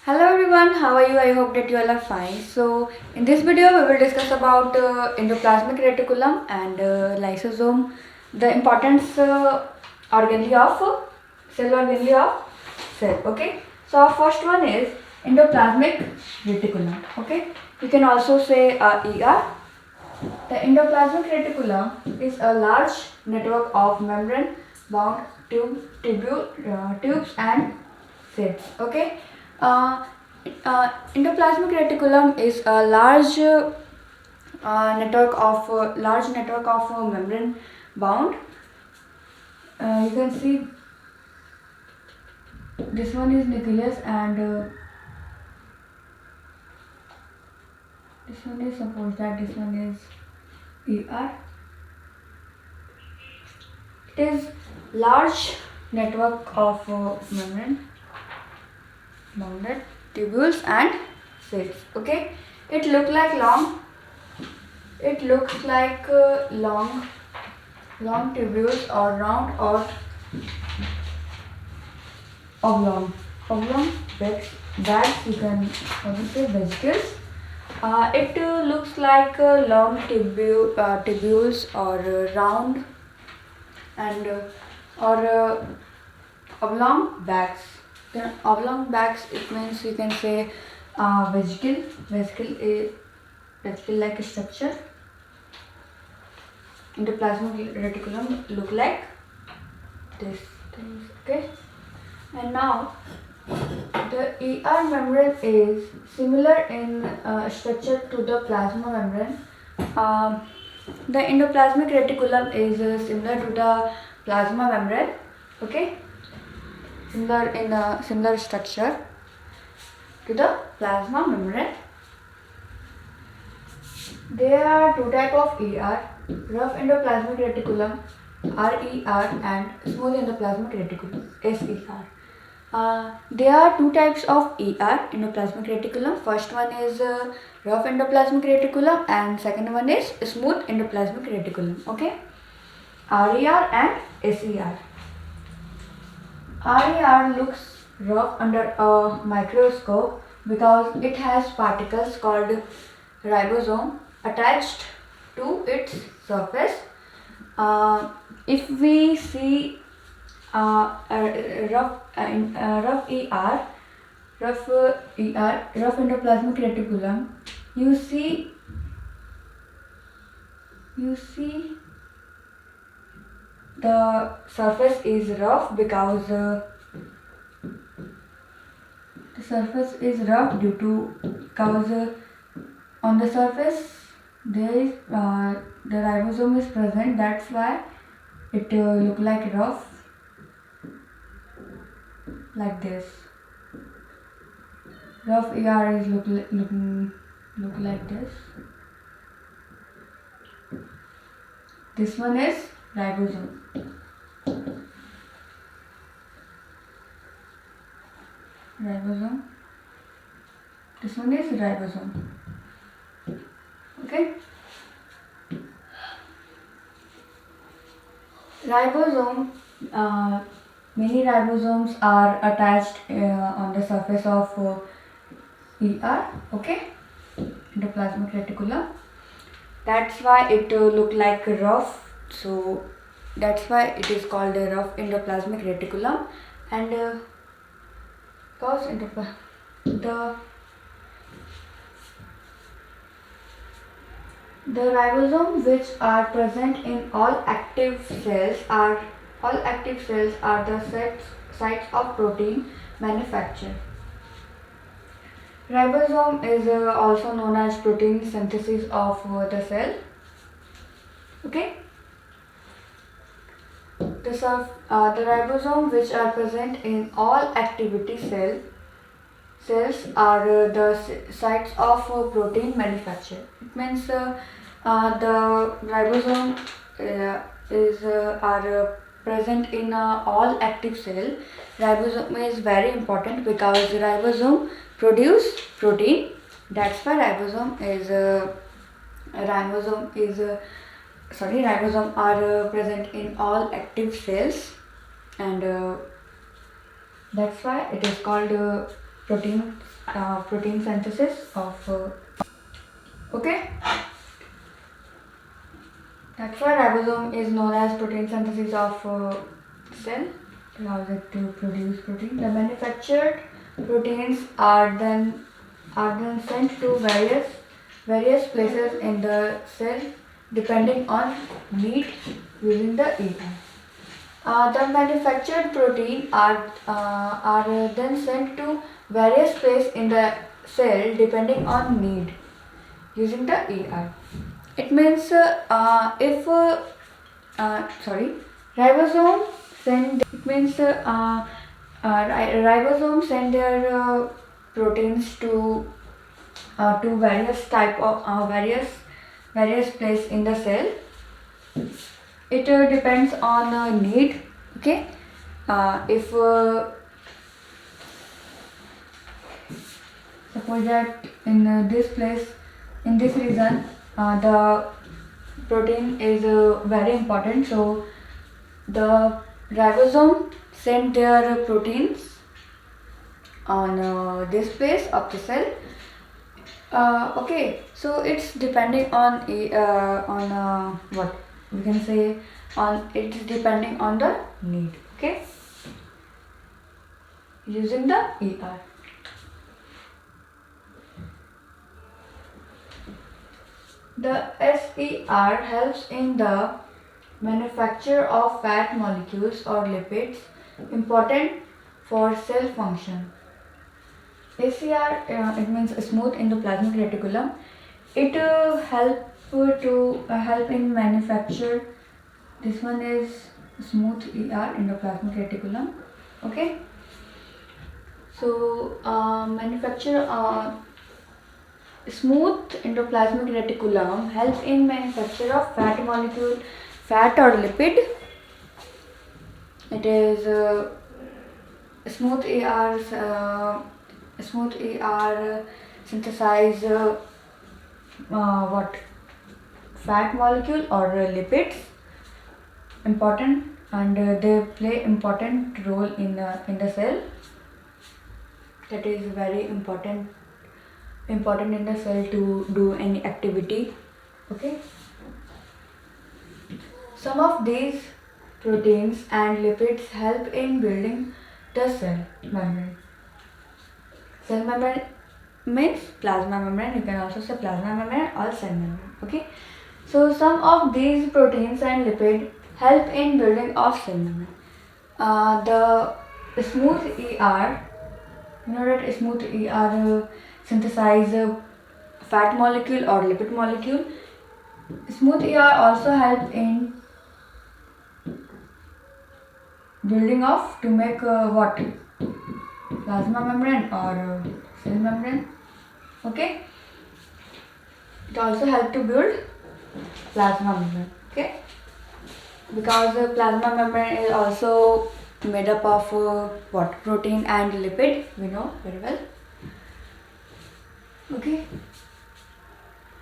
Hello everyone, how are you? I hope that you all are fine. So in this video we will discuss about endoplasmic reticulum and lysosome, the importance organelle of cell organelle of cell. Okay. So our first one is endoplasmic reticulum. Okay. You can also say ER. The endoplasmic reticulum is a large network of membrane bound tubes and cells. Okay. Uh, Endoplasmic reticulum is a large network of membrane bound. You can see this one is nucleus and this one is, suppose that this one is ER. It is large network of membrane bounded tubules and cells. Okay, it looks like long tubules or round or oblong bags. You can also say vesicles. It looks like long tubules or round and or oblong bags. The oblong bags, it means you can say vesicle. Vesicle like a structure. Endoplasmic reticulum look like this things. Okay, and now the ER membrane is similar in structure to the plasma membrane. The endoplasmic reticulum is similar to the plasma membrane. Okay, similar structure to the plasma membrane. There are two types of ER: rough endoplasmic reticulum (RER) and smooth endoplasmic reticulum (SER). There are two types of ER endoplasmic reticulum. First one is rough endoplasmic reticulum and second one is smooth endoplasmic reticulum. Okay, RER and SER. RER looks rough under a microscope because it has particles called ribosome attached to its surface. If we see rough endoplasmic reticulum, you see the surface is rough because on the surface there is the ribosome is present. That's why it look like rough, like this. Rough ER is look like this. This one is ribosome. This one is ribosome. Okay. Ribosome. Many ribosomes are attached on the surface of ER. Okay. Endoplasmic reticulum. That's why it look like rough. So that's why it is called a rough endoplasmic reticulum. And because the ribosomes which are present in all active cells are the sites of protein manufacture. Ribosome is also known as protein synthesis of the cell. Okay. The ribosome which are present in all activity cells are the sites of protein manufacture. It means the ribosome are present in all active cell. Ribosome is very important because ribosome produce protein. That's why ribosome are present in all active cells, and that's why it is called protein protein synthesis of okay. That's why ribosome is known as protein synthesis of cell. Allows it to produce protein. The manufactured proteins are then sent to various places in the cell depending on need using the ER. The manufactured protein are then sent to various places in the cell depending on need using the ER. It means if ribosome send it means ribosome send their proteins to various place in the cell. It depends on need. Okay, if suppose that in this place, in this region, the protein is very important, so the ribosome send their proteins on this place of the cell. Okay, so it's depending on what we can say on it's depending on the need. Okay, using the ER. The SER helps in the manufacture of fat molecules or lipids important for cell function. ACR it means smooth endoplasmic reticulum. It help in manufacture. This one is smooth ER endoplasmic reticulum. Okay. So manufacture smooth endoplasmic reticulum helps in manufacture of fat molecule, fat or lipid. It is smooth ER synthesize what fat molecule or lipids important, and they play important role in the cell. That is very important in the cell to do any activity. Okay, some of these proteins and lipids help in building the cell membrane. Cell membrane means plasma membrane. You can also say plasma membrane or cell membrane. Okay, so some of these proteins and lipids help in building of cell membrane. The smooth ER, you know that smooth ER synthesize fat molecule or lipid molecule. Smooth ER also help in building of to make what plasma membrane or cell membrane. Okay, it also help to build plasma membrane. Okay, because plasma membrane is also made up of what protein and lipid, we know very well. Okay,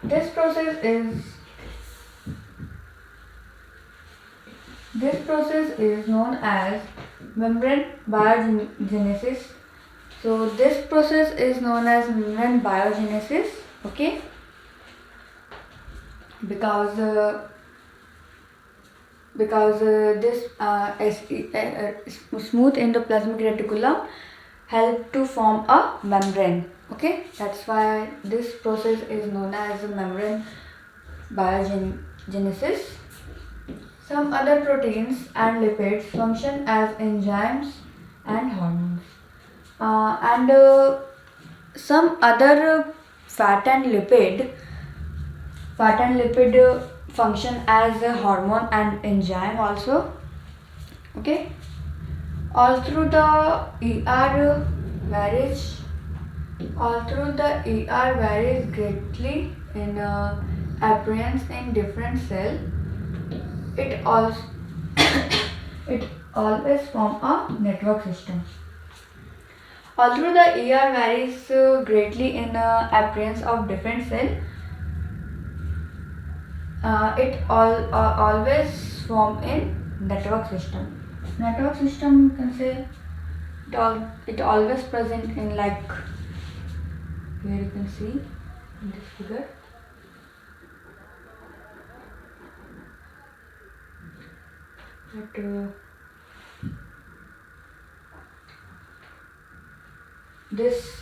this process is known as membrane biogenesis. So this process is known as membrane biogenesis. Okay, because this smooth endoplasmic reticulum help to form a membrane. Okay, that's why this process is known as membrane biogenesis. Some other proteins and lipids function as enzymes and hormones, and some other fat and lipid function as a hormone and enzyme also. Okay, all through the ER varies greatly in appearance in different cells. It also it always form a network system. Although the ER varies greatly in appearance of different cells, it always form in network system. Network system, you can say it always present in like Here you can see in this figure that this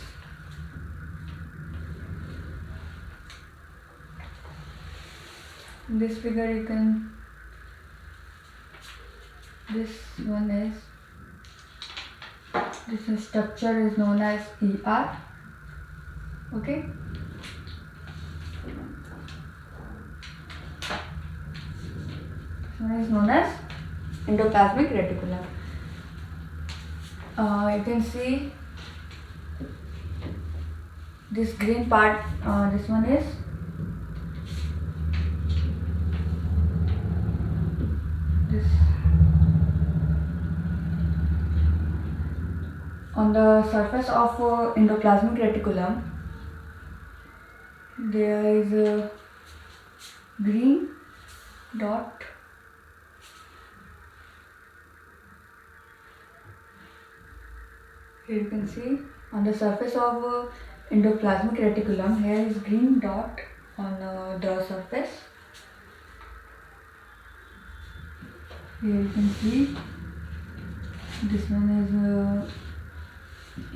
in this figure you can this one is this structure is known as ER. Okay, this one is known as endoplasmic reticulum. You can see this green part, this one is this. On the surface of endoplasmic reticulum, there is a green dot. Here you can see on the surface of endoplasmic reticulum, here is green dot on the surface. Here you can see this one is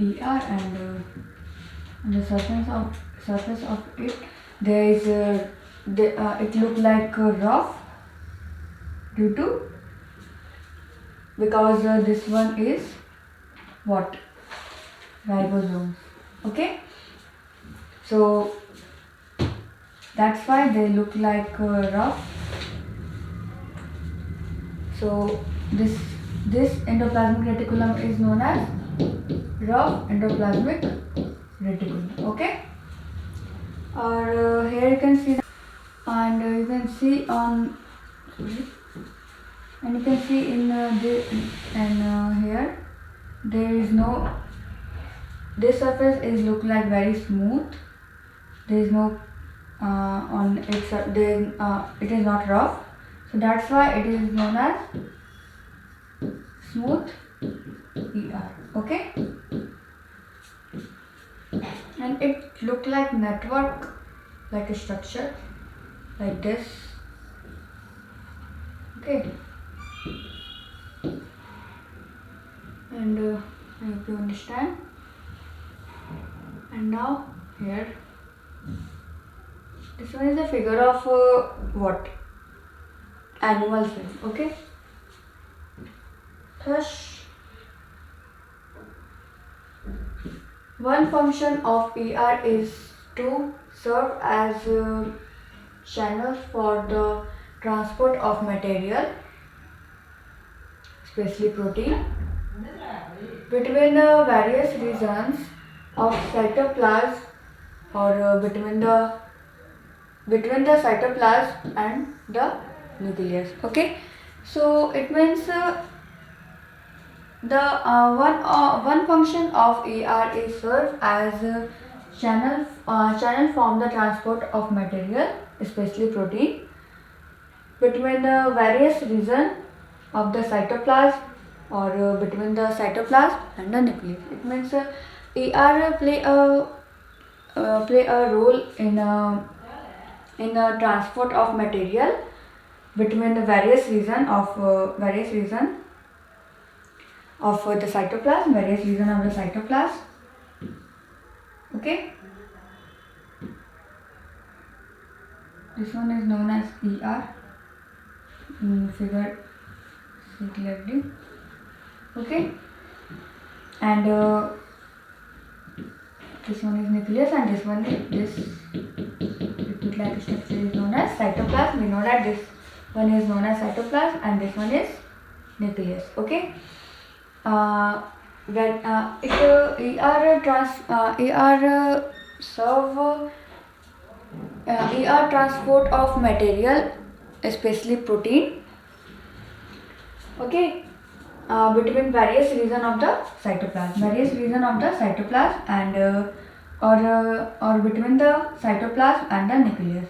ER, and on the surface of it there is it look like rough due to because this one is what, ribosomes. Okay, so that's why they look like rough. So this endoplasmic reticulum is known as rough endoplasmic reticulum. Okay, or here you can see and you can see on and you can see in here there is no, this surface is look like very smooth. There is no on its it is not rough, so that's why it is known as smooth ER. Okay, and it look like network, like a structure like this. Okay, and I hope you understand. And now here this one is a figure of what, animal cell. Okay, thus one function of ER is to serve as channels for the transport of material, especially protein, between the various regions of cytoplasm, or between the cytoplasm and the nucleus. Okay, so it means the one function of ER is serve as a channel from the transport of material, especially protein, between the various regions of the cytoplasm, or between the cytoplasm and the nucleus. It means ER play a role in transport of material between the various regions of the cytoplasm, various regions of the cytoplasm. Okay, this one is known as ER in figure see clearly. Okay, and this one is nucleus, and this one is this liquid-like structure is known as cytoplasm. We know that this one is known as cytoplasm and this one is nucleus. Okay, when if ER transport of material, especially protein, okay, between various regions of the cytoplasm, and or between the cytoplasm and the nucleus,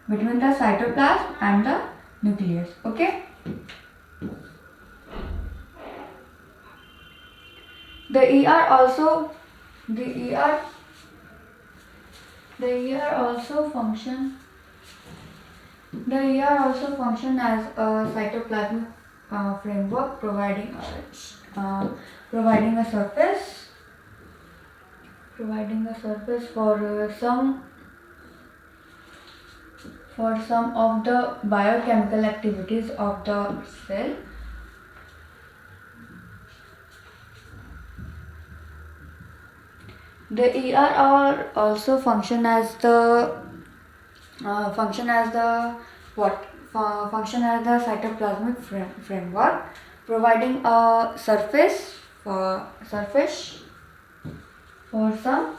between the cytoplasm and the nucleus. Okay, the ER The ear also function. The ear also function as a cytoplasmic framework, providing a surface, for some of the biochemical activities of the cell. The ER are also function as the cytoplasmic framework, providing a surface for some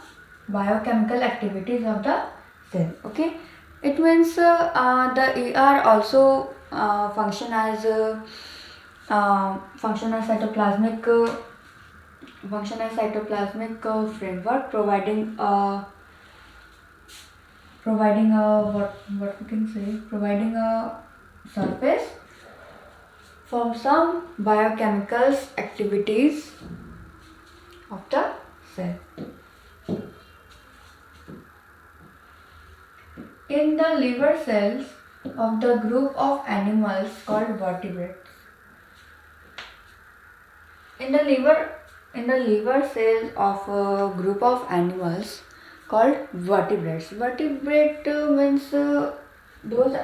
biochemical activities of the cell. Okay, it means the ER also function as cytoplasmic framework, providing a what we can say providing a surface for some biochemical activities of the cell. In the liver cells of the group of animals called vertebrates. In the liver cells of a group of animals called vertebrates. Vertebrate means those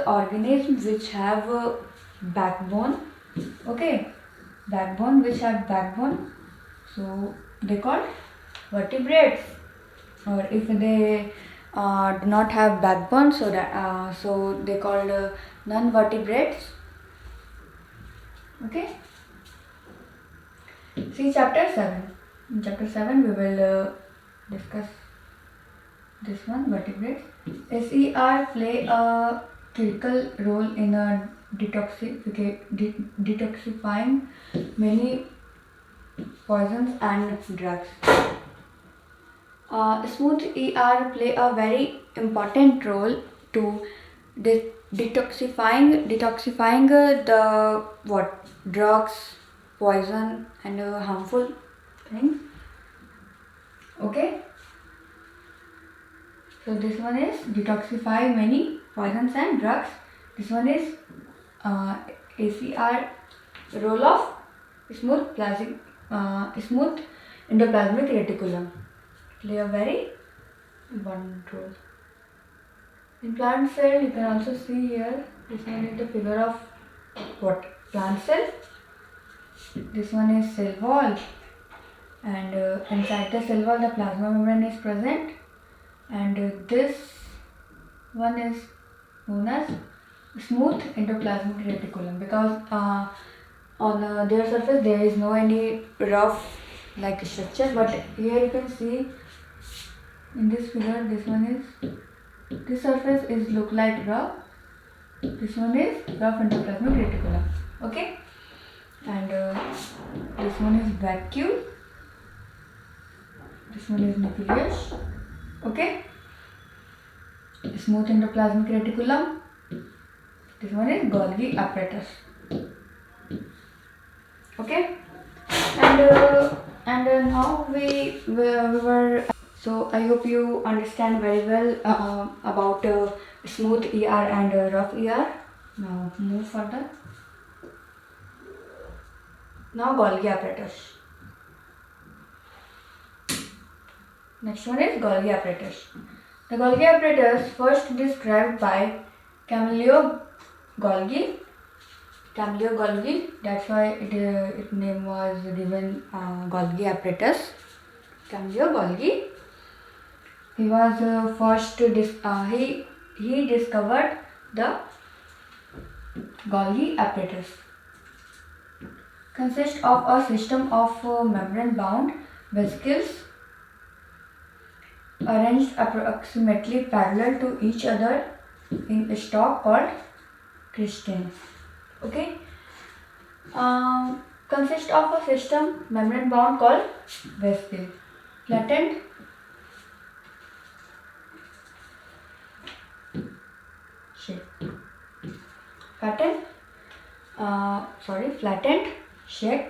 organisms which have a backbone. Okay, which have backbone. So they called vertebrates. Or if they do not have backbone, so they called non-vertebrates. Okay. See chapter 7. In chapter 7 we will discuss this one, vertebrates. SER play a critical role in detoxifying many poisons and drugs. Smooth ER play a very important role to detoxifying the drugs, poison and harmful things. Okay. So this one is detoxify many poisons and drugs. This one is ACR role of smooth endoplasmic reticulum. Play a very important role. In plant cell, you can also see here. This one is the figure of plant cell. This one is cell wall, and inside the cell wall, the plasma membrane is present. And this one is known as smooth endoplasmic reticulum, because on their surface there is no any rough like structure, but here you can see in this figure, this surface is look like rough. This one is rough endoplasmic reticulum. Okay, and this one is vacuole. This one is nucleus. Okay, smooth endoplasmic reticulum. This one is Golgi apparatus. Okay, and now we were. So I hope you understand very well about smooth ER and rough ER. Now move further. Now Golgi apparatus. Next one is Golgi apparatus. The Golgi apparatus, first described by Camillo Golgi. That's why its name was given Golgi apparatus. Camillo Golgi. He was he discovered the Golgi apparatus. Consists of a system of membrane-bound vesicles arranged approximately parallel to each other in a stalk called cristae. Okay. Consists of a system membrane-bound called vesicle. Flattened shape. Flattened shape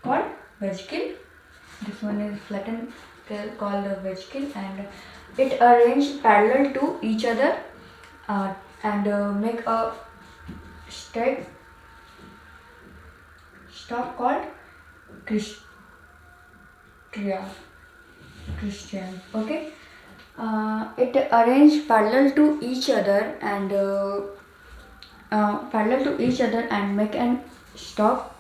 called vesicle. This one is flattened scale called a vesicle, and it arranged parallel to each other and make a straight stalk called Christian. Okay. It arranged parallel to each other and make a stalk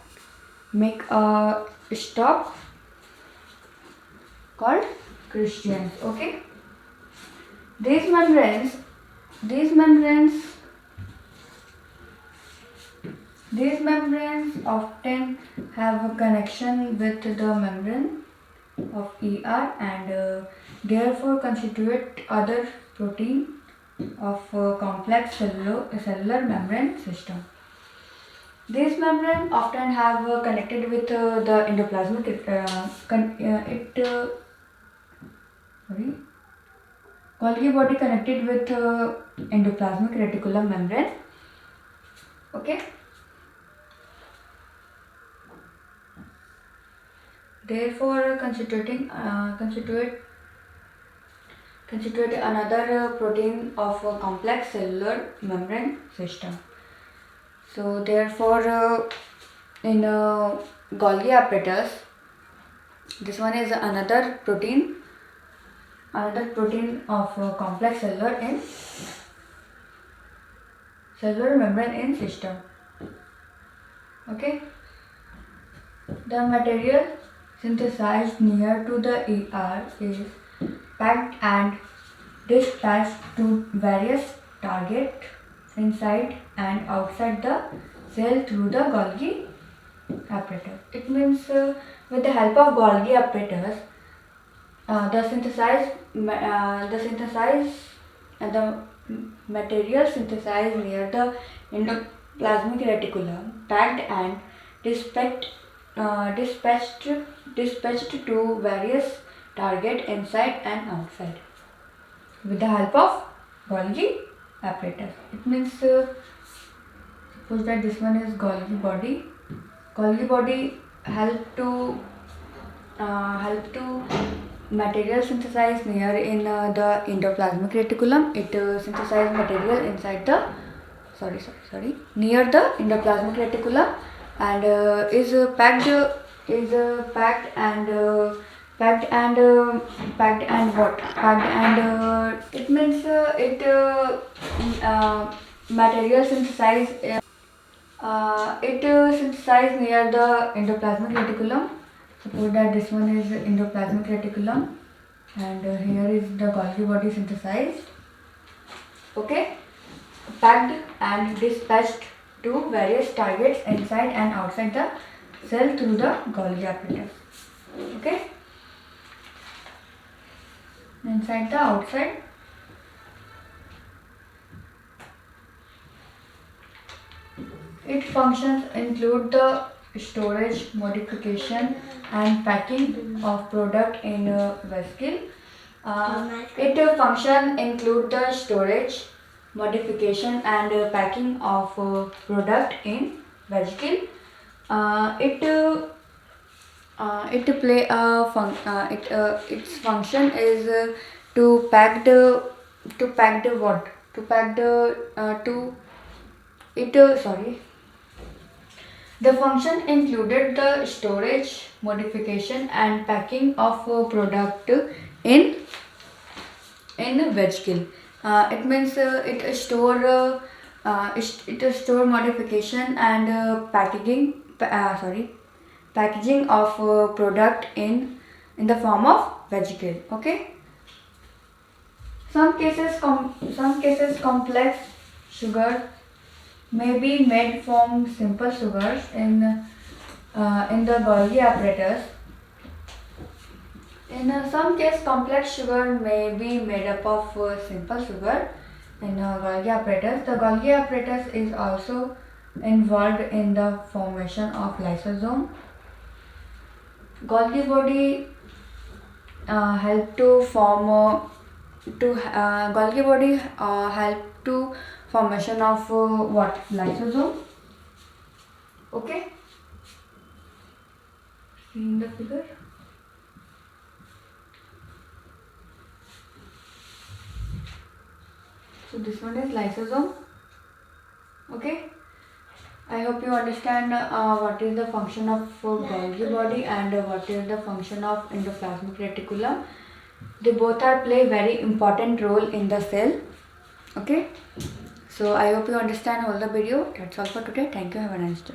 called Christians. Okay. These membranes often have a connection with the membrane of ER and therefore constitute other protein of complex cellular membrane system. These membranes often have connected with the endoplasmic Golgi body connected with endoplasmic reticulum membrane. Okay. Therefore, constitute another protein of a complex cellular membrane system. So, therefore, in Golgi apparatus, this one is another protein of complex cellular membrane in system. Okay. The material synthesized near to the ER is packed and dispatched to various targets inside and outside the cell through the Golgi apparatus. It means with the help of Golgi apparatus, the material synthesized near the endoplasmic reticulum, packed and dispatched to various targets inside and outside with the help of Golgi apparatus. It means suppose that this one is Golgi body. Golgi body help to material synthesize near in the endoplasmic reticulum. It synthesize material inside the near the endoplasmic reticulum and is packed and it means material synthesize synthesized near the endoplasmic reticulum. Suppose that this one is endoplasmic reticulum and here is the Golgi body synthesized. Okay, packed and dispatched to various targets inside and outside the cell through the Golgi apparatus. Okay, inside the outside. Its functions include the storage, modification and packing of product in a vesicle. Its function include the storage, modification and packing of product in vesicle. Its function is to pack the what? To pack the The function included the storage, modification and packing of product in vesicle. It means it store modification and packaging of product in the form of vesicle. Okay. Some cases complex sugar may be made from simple sugars in the Golgi apparatus. In some case, complex sugar may be made up of simple sugar in Golgi apparatus. The Golgi apparatus is also involved in the formation of lysosome. Golgi body help to form Golgi body help to formation of lysosome. Okay, see in the figure. this one is lysosome. Okay. I hope you understand what is the function of Golgi body and what is the function of endoplasmic reticulum. They both are play very important role in the cell. Okay. So I hope you understand all the video. That's all for today. Thank you. Have a nice day.